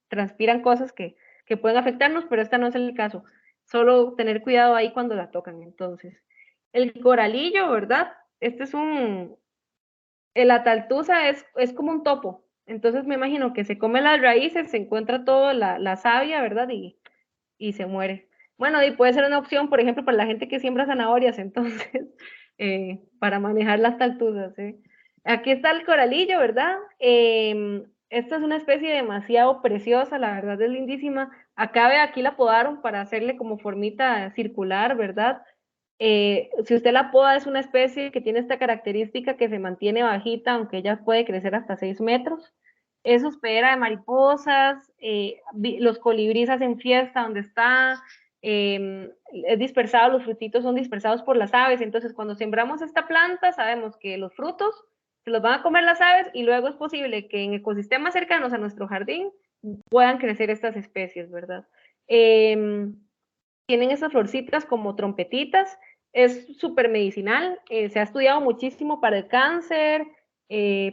transpiran cosas que pueden afectarnos, pero esta no es el caso. Solo tener cuidado ahí cuando la tocan. Entonces, el coralillo, ¿verdad? El ataltuza es como un topo. Entonces me imagino que se come las raíces, se encuentra toda la savia, ¿verdad? Y se muere. Bueno, y puede ser una opción, por ejemplo, para la gente que siembra zanahorias, entonces, para manejar las taltuzas. Aquí está el coralillo, ¿verdad? Esta es una especie demasiado preciosa, la verdad es lindísima. Aquí la podaron para hacerle como formita circular, ¿verdad? Si usted la poda, es una especie que tiene esta característica que se mantiene bajita, aunque ella puede crecer hasta 6 metros. Es hospedera de mariposas, los colibríes hacen fiesta donde está, es dispersado, los frutitos son dispersados por las aves. Entonces, cuando sembramos esta planta, sabemos que los frutos se los van a comer las aves y luego es posible que en ecosistemas cercanos a nuestro jardín puedan crecer estas especies, ¿verdad? Tienen esas florcitas como trompetitas, es súper medicinal, se ha estudiado muchísimo para el cáncer,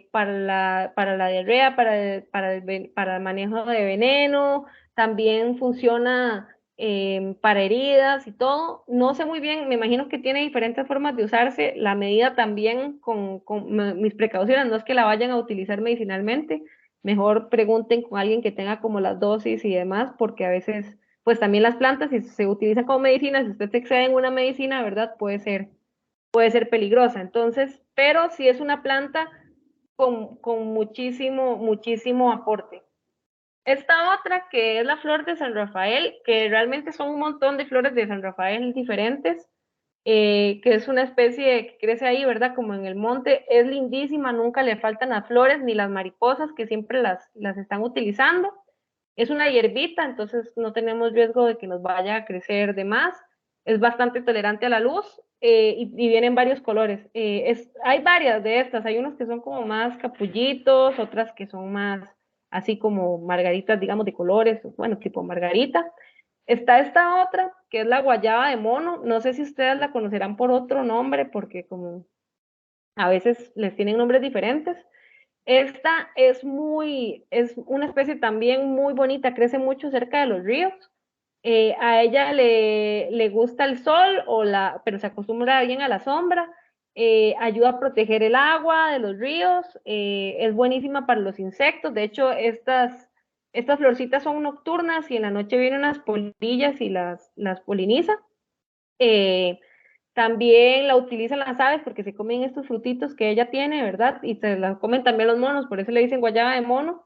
para la diarrea, para el manejo de veneno, también funciona para heridas y todo. No sé muy bien, me imagino que tiene diferentes formas de usarse, la medida también con mis precauciones, no es que la vayan a utilizar medicinalmente, mejor pregunten con alguien que tenga como las dosis y demás, porque a veces pues también las plantas, si se utilizan como medicina, si usted se excede en una medicina, ¿verdad? Puede ser peligrosa. Entonces, pero si es una planta con muchísimo aporte. Esta otra, que es la flor de San Rafael, que realmente son un montón de flores de San Rafael diferentes, que es una especie que crece ahí, ¿verdad? Como en el monte, es lindísima, nunca le faltan las flores ni las mariposas que siempre las están utilizando. Es una hierbita, entonces no tenemos riesgo de que nos vaya a crecer de más. Es bastante tolerante a la luz y vienen varios colores. Hay varias de estas, hay unos que son como más capullitos, otras que son más así como margaritas, digamos, de colores, bueno, tipo margarita. Está esta otra, que es la guayaba de mono. No sé si ustedes la conocerán por otro nombre, porque como a veces les tienen nombres diferentes. Esta es una especie también muy bonita, crece mucho cerca de los ríos. A ella le gusta el sol, pero se acostumbra bien a la sombra. Ayuda a proteger el agua de los ríos. Es buenísima para los insectos. De hecho, estas florcitas son nocturnas y en la noche vienen unas polillas y las poliniza. También la utilizan las aves porque se comen estos frutitos que ella tiene, ¿verdad? Y se las comen también los monos, por eso le dicen guayaba de mono.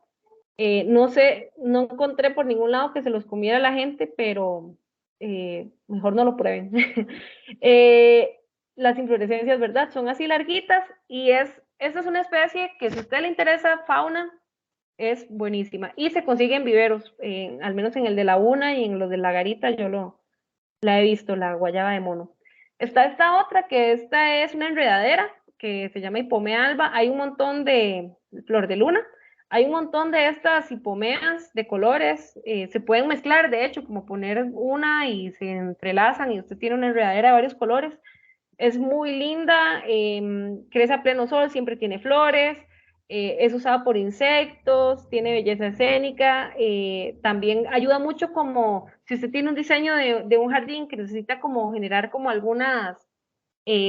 No sé, no encontré por ningún lado que se los comiera la gente, pero mejor no lo prueben. Las inflorescencias, ¿verdad? Son así larguitas y esta es una especie que si a usted le interesa fauna, es buenísima. Y se consigue en viveros, al menos en el de la Una y en los de la Garita, la he visto, la guayaba de mono. Está esta otra, que esta es una enredadera, que se llama hipomea alba. Hay un montón de flor de luna. Hay un montón de estas hipomeas de colores. Se pueden mezclar, de hecho, como poner una y se entrelazan y usted tiene una enredadera de varios colores. Es muy linda, crece a pleno sol, siempre tiene flores, es usada por insectos, tiene belleza escénica, también ayuda mucho como si usted tiene un diseño de un jardín que necesita como generar como algunas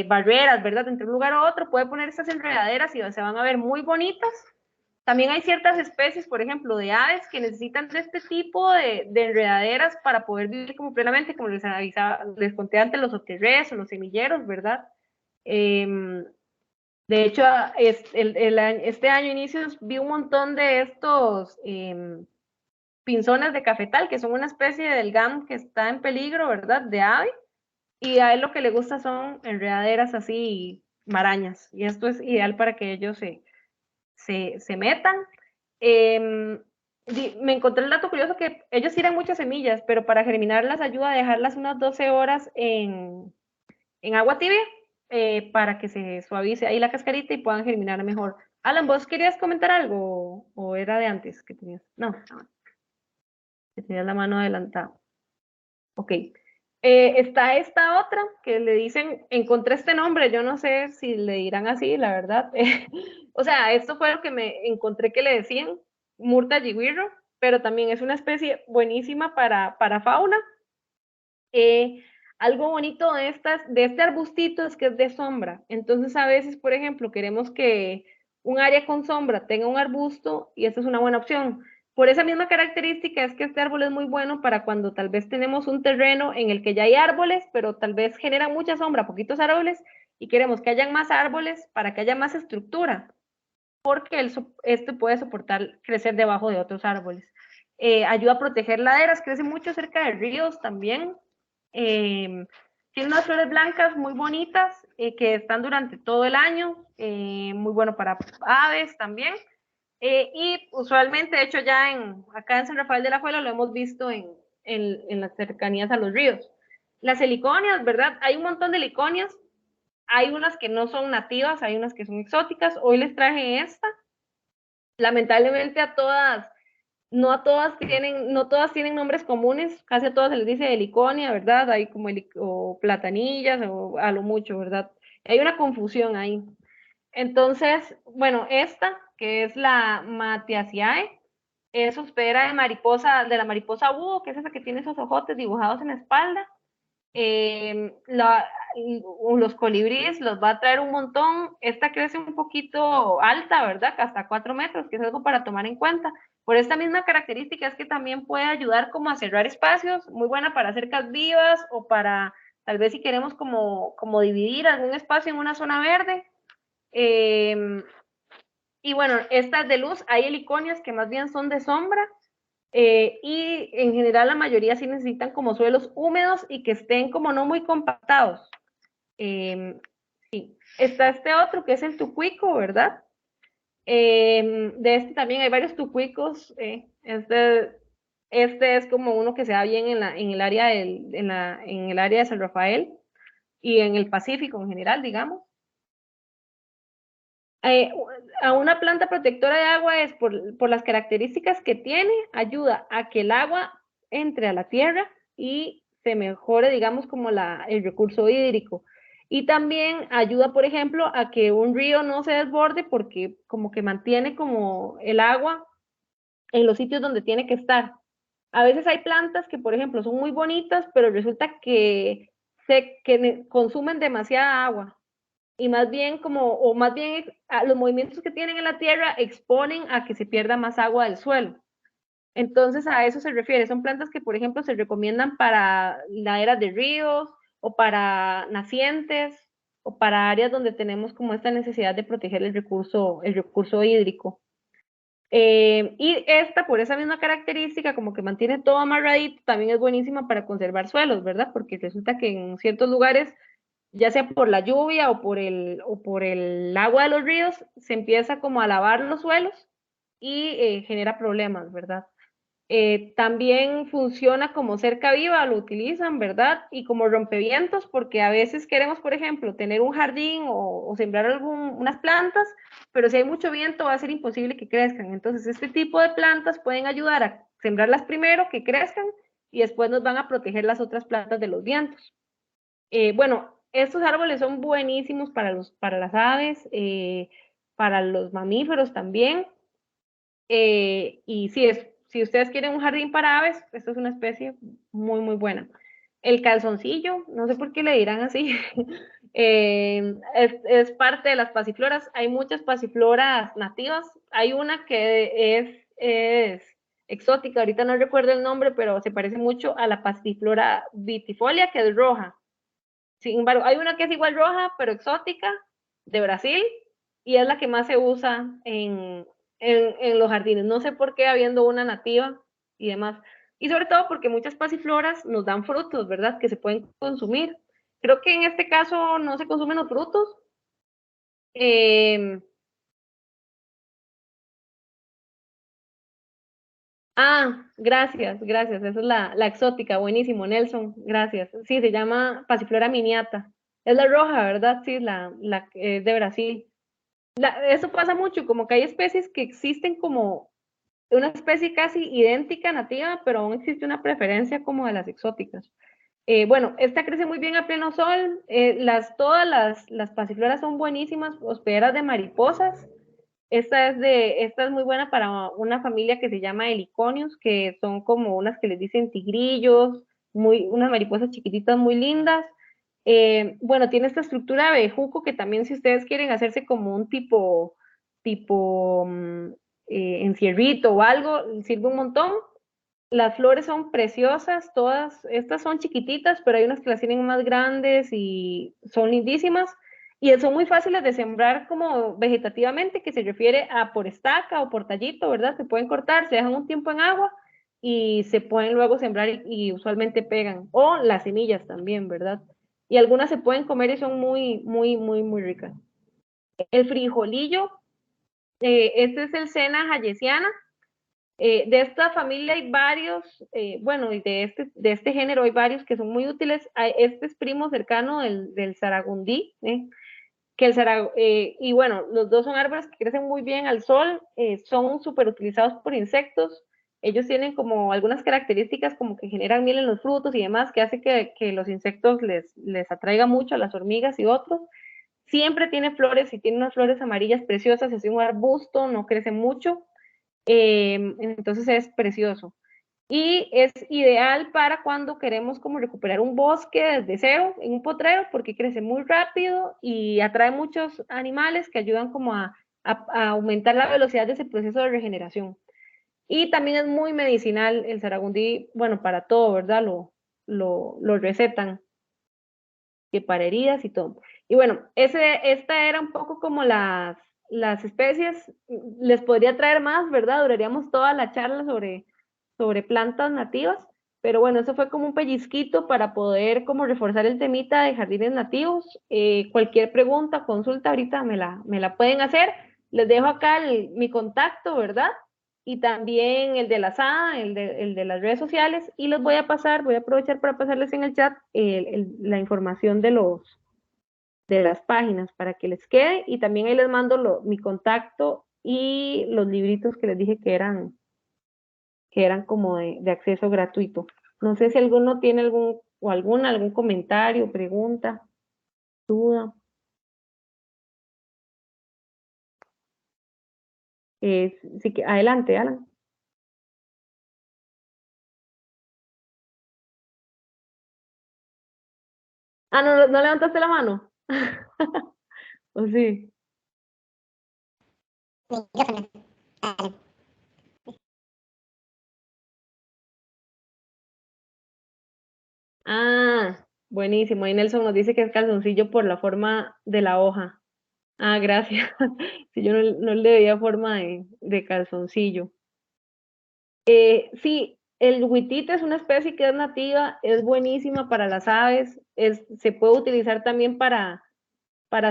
barreras, ¿verdad? Entre un lugar a otro, puede poner estas enredaderas y se van a ver muy bonitas. También hay ciertas especies, por ejemplo, de aves que necesitan de este tipo de enredaderas para poder vivir como plenamente, como les conté antes, los oterres o los semilleros, ¿verdad? De hecho, este año inicios vi un montón de estos pinzones de cafetal, que son una especie del GAM que está en peligro, ¿verdad? De ave, y a él lo que le gusta son enredaderas así, marañas, y esto es ideal para que ellos se metan. Me encontré el dato curioso que ellos tiran muchas semillas, pero para germinarlas ayuda a dejarlas unas 12 horas en agua tibia para que se suavice ahí la cascarita y puedan germinar mejor. Alan, ¿vos querías comentar algo o era de antes que tenías? No, que tenías la mano adelantada. Ok. Está esta otra que le dicen, encontré este nombre, yo no sé si le dirán así, la verdad. O sea, esto fue lo que me encontré que le decían, Murta yiguirro, pero también es una especie buenísima para fauna. Algo bonito de este arbustito es que es de sombra. Entonces, a veces, por ejemplo, queremos que un área con sombra tenga un arbusto y esta es una buena opción. Por esa misma característica es que este árbol es muy bueno para cuando tal vez tenemos un terreno en el que ya hay árboles, pero tal vez genera mucha sombra, poquitos árboles, y queremos que hayan más árboles para que haya más estructura, porque este puede soportar crecer debajo de otros árboles. Ayuda a proteger laderas, crece mucho cerca de ríos también. Tiene unas flores blancas muy bonitas que están durante todo el año, muy bueno para aves también. Y usualmente, de hecho, acá en San Rafael de la Fuela lo hemos visto en las cercanías a los ríos. Las heliconias, ¿verdad? Hay un montón de heliconias. hay unas que no son nativas, hay unas que son exóticas. Hoy les traje esta. Lamentablemente no todas tienen nombres comunes, casi a todas se les dice heliconia, ¿verdad? Hay como o platanillas o a lo mucho, ¿verdad? Hay una confusión ahí. Entonces, bueno, esta, que es la Matiaceae, es hospedera de la mariposa búho, que es esa que tiene esos ojotes dibujados en la espalda. Los colibríes los va a traer un montón. Esta crece un poquito alta, ¿verdad? Hasta 4 metros, que es algo para tomar en cuenta. Por esta misma característica es que también puede ayudar como a cerrar espacios, muy buena para cercas vivas o para, tal vez si queremos como dividir algún espacio en una zona verde. Y bueno, estas de luz, hay heliconias que más bien son de sombra, y en general la mayoría sí necesitan como suelos húmedos y que estén como no muy compactados. Sí. Está este otro que es el tucuico, ¿verdad? De este también hay varios tucuicos. Este es como uno que se da bien en el área en el área de San Rafael y en el Pacífico en general, digamos. A una planta protectora de agua es por las características que tiene, ayuda a que el agua entre a la tierra y se mejore, digamos, como el recurso hídrico. Y también ayuda, por ejemplo, a que un río no se desborde porque como que mantiene como el agua en los sitios donde tiene que estar. A veces hay plantas que, por ejemplo, son muy bonitas, pero resulta que consumen demasiada agua y más bien los movimientos que tienen en la tierra exponen a que se pierda más agua del suelo. Entonces a eso se refiere, son plantas que por ejemplo se recomiendan para laderas de ríos o para nacientes o para áreas donde tenemos como esta necesidad de proteger el recurso hídrico. Y esta, por esa misma característica, como que mantiene todo amarradito, también es buenísima para conservar suelos, ¿verdad? Porque resulta que en ciertos lugares, ya sea por la lluvia o por el agua de los ríos, se empieza como a lavar los suelos y genera problemas, ¿verdad? También funciona como cerca viva, lo utilizan, ¿verdad? Y como rompevientos, porque a veces queremos, por ejemplo, tener un jardín o sembrar unas plantas, pero si hay mucho viento va a ser imposible que crezcan. Entonces, este tipo de plantas pueden ayudar a sembrarlas primero, que crezcan, y después nos van a proteger las otras plantas de los vientos. Bueno, estos árboles son buenísimos para las aves, para los mamíferos también. Y si ustedes quieren un jardín para aves, esta es una especie muy, muy buena. El calzoncillo, no sé por qué le dirán así, es parte de las pasifloras. Hay muchas pasifloras nativas. Hay una que es exótica, ahorita no recuerdo el nombre, pero se parece mucho a la pasiflora vitifolia, que es roja. Sin embargo, hay una que es igual roja, pero exótica, de Brasil, y es la que más se usa en los jardines. No sé por qué habiendo una nativa y demás. Y sobre todo porque muchas pasifloras nos dan frutos, ¿verdad? Que se pueden consumir. Creo que en este caso no se consumen los frutos. Gracias, gracias. Esa es la exótica, buenísimo, Nelson, gracias. Sí, se llama Pasiflora miniata. Es la roja, ¿verdad? Sí, la que es de Brasil. Eso pasa mucho, como que hay especies que existen como una especie casi idéntica, nativa, pero aún existe una preferencia como de las exóticas. Bueno, esta crece muy bien a pleno sol. Todas las pasifloras son buenísimas, hospederas de mariposas. Esta es muy buena para una familia que se llama heliconios, que son como unas que les dicen tigrillos, unas mariposas chiquititas muy lindas. Bueno, tiene esta estructura de bejuco que también si ustedes quieren hacerse como un tipo encierrito o algo, sirve un montón. Las flores son preciosas, todas, estas son chiquititas, pero hay unas que las tienen más grandes y son lindísimas. Y son muy fáciles de sembrar como vegetativamente, que se refiere a por estaca o por tallito, ¿verdad? Se pueden cortar, se dejan un tiempo en agua y se pueden luego sembrar y usualmente pegan. O las semillas también, ¿verdad? Y algunas se pueden comer y son muy, muy, muy, muy ricas. El frijolillo, este es el Sena hayesiana. De esta familia hay varios, bueno, y de este género hay varios que son muy útiles. Este es primo cercano del zaragundí, y bueno, los dos son árboles que crecen muy bien al sol, son súper utilizados por insectos. Ellos tienen como algunas características como que generan miel en los frutos y demás, que hace que los insectos les atraiga mucho a las hormigas y otros. Siempre tiene flores y tiene unas flores amarillas preciosas, es un arbusto, no crece mucho, entonces es precioso. Y es ideal para cuando queremos como recuperar un bosque desde cero en un potrero porque crece muy rápido y atrae muchos animales que ayudan como a aumentar la velocidad de ese proceso de regeneración. Y también es muy medicinal el zaragundí, bueno, para todo, ¿verdad? Lo recetan, que para heridas y todo. Y bueno, esta era un poco como las especies, les podría traer más, ¿verdad? Duraríamos toda la charla sobre plantas nativas, pero bueno, eso fue como un pellizquito para poder como reforzar el temita de jardines nativos. Cualquier pregunta, consulta, ahorita me la pueden hacer. Les dejo acá mi contacto, ¿verdad? Y también el de la SAA, el de las redes sociales, y los voy a pasar, voy a aprovechar para pasarles en el chat la información de las páginas para que les quede, y también ahí les mando mi contacto y los libritos que les dije que eran como de acceso gratuito. No sé si alguno tiene algún comentario, pregunta, duda. Sí que, adelante, Alan. Ah, no levantaste la mano. ¿O sí? Ah, buenísimo. Ahí Nelson nos dice que es calzoncillo por la forma de la hoja. Ah, gracias. Si yo no le veía forma de calzoncillo. Sí, el huitite es una especie que es nativa, es buenísima para las aves, se puede utilizar también para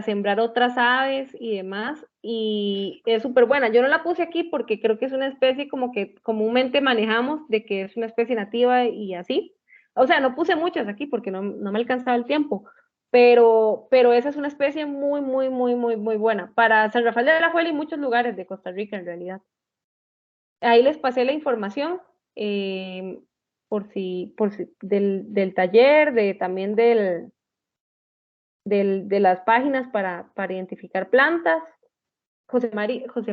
sembrar otras aves y demás, y es súper buena. Yo no la puse aquí porque creo que es una especie como que comúnmente manejamos de que es una especie nativa y así. O sea, no puse muchas aquí porque no me alcanzaba el tiempo, pero esa es una especie muy, muy, muy, muy, muy buena. Para San Rafael de Alajuela y muchos lugares de Costa Rica en realidad. Ahí les pasé la información, por si del taller, también de las páginas para identificar plantas. José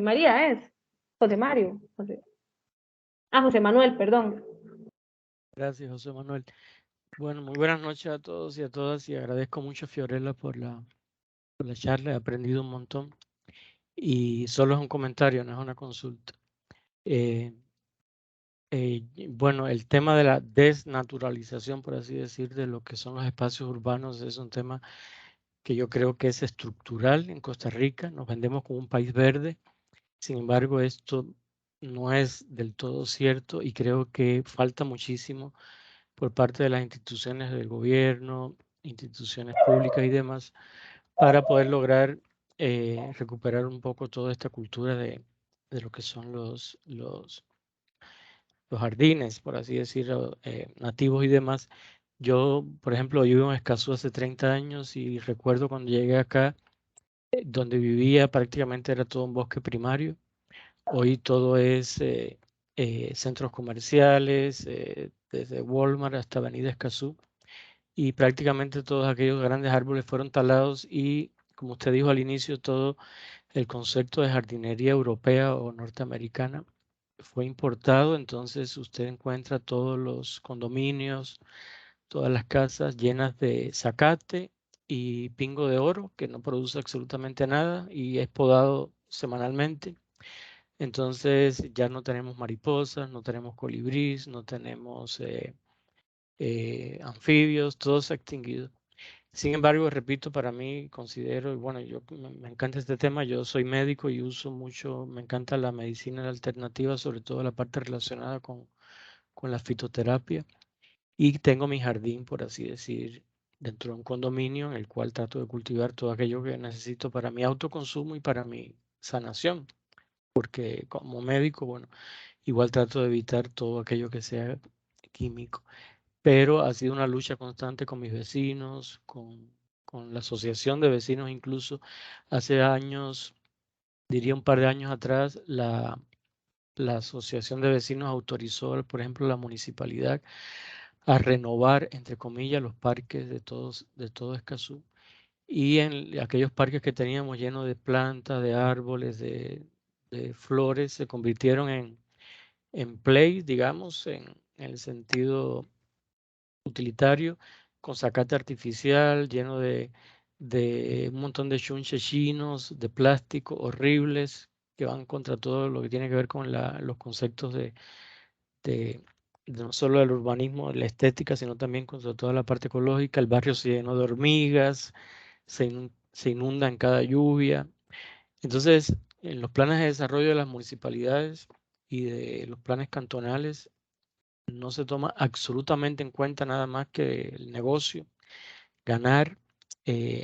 María es. José Mario. José Manuel, perdón. Gracias, José Manuel. Bueno, muy buenas noches a todos y a todas y agradezco mucho a Fiorella por la charla, he aprendido un montón y solo es un comentario, no es una consulta. Bueno, el tema de la desnaturalización, por así decir, de lo que son los espacios urbanos es un tema que yo creo que es estructural en Costa Rica. Nos vendemos como un país verde. Sin embargo, esto no es del todo cierto y creo que falta muchísimo por parte de las instituciones del gobierno, instituciones públicas y demás, para poder lograr recuperar un poco toda esta cultura de lo que son los jardines, por así decirlo, nativos y demás. Yo, por ejemplo, yo vivo en Escazú hace 30 años y recuerdo cuando llegué acá, donde vivía prácticamente era todo un bosque primario. Hoy todo es centros comerciales, desde Walmart hasta Avenida Escazú, y prácticamente todos aquellos grandes árboles fueron talados y, como usted dijo al inicio, todo el concepto de jardinería europea o norteamericana fue importado, entonces usted encuentra todos los condominios, todas las casas llenas de zacate y pingo de oro, que no produce absolutamente nada y es podado semanalmente. Entonces ya no tenemos mariposas, no tenemos colibrís, no tenemos anfibios, todo se ha extinguido. Sin embargo, repito, para mí considero, y bueno, me encanta este tema, yo soy médico y uso mucho, me encanta la medicina alternativa, sobre todo la parte relacionada con la fitoterapia, y tengo mi jardín, por así decir, dentro de un condominio en el cual trato de cultivar todo aquello que necesito para mi autoconsumo y para mi sanación, porque como médico, bueno, Igual trato de evitar todo aquello que sea químico, pero ha sido una lucha constante con mis vecinos, con la asociación de vecinos incluso. Hace años, diría un par de años atrás, la asociación de vecinos autorizó, por ejemplo, la municipalidad a renovar, entre comillas, los parques de todo Escazú. Y en aquellos parques que teníamos llenos de plantas, de árboles, de flores, se convirtieron en play, digamos, en el sentido utilitario, con zacate artificial, lleno de un montón de chunches chinos, de plástico, horribles, que van contra todo lo que tiene que ver con los conceptos de no solo del urbanismo, de la estética, sino también contra toda la parte ecológica. El barrio se llenó de hormigas, se inunda en cada lluvia. Entonces, en los planes de desarrollo de las municipalidades y de los planes cantonales, no se toma absolutamente en cuenta nada más que el negocio, ganar,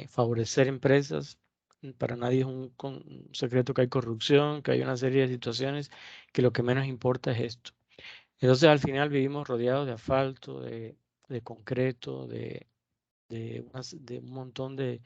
favorecer empresas. Para nadie es un secreto que hay corrupción, que hay una serie de situaciones que lo que menos importa es esto. Entonces, al final vivimos rodeados de asfalto, de concreto, de un montón de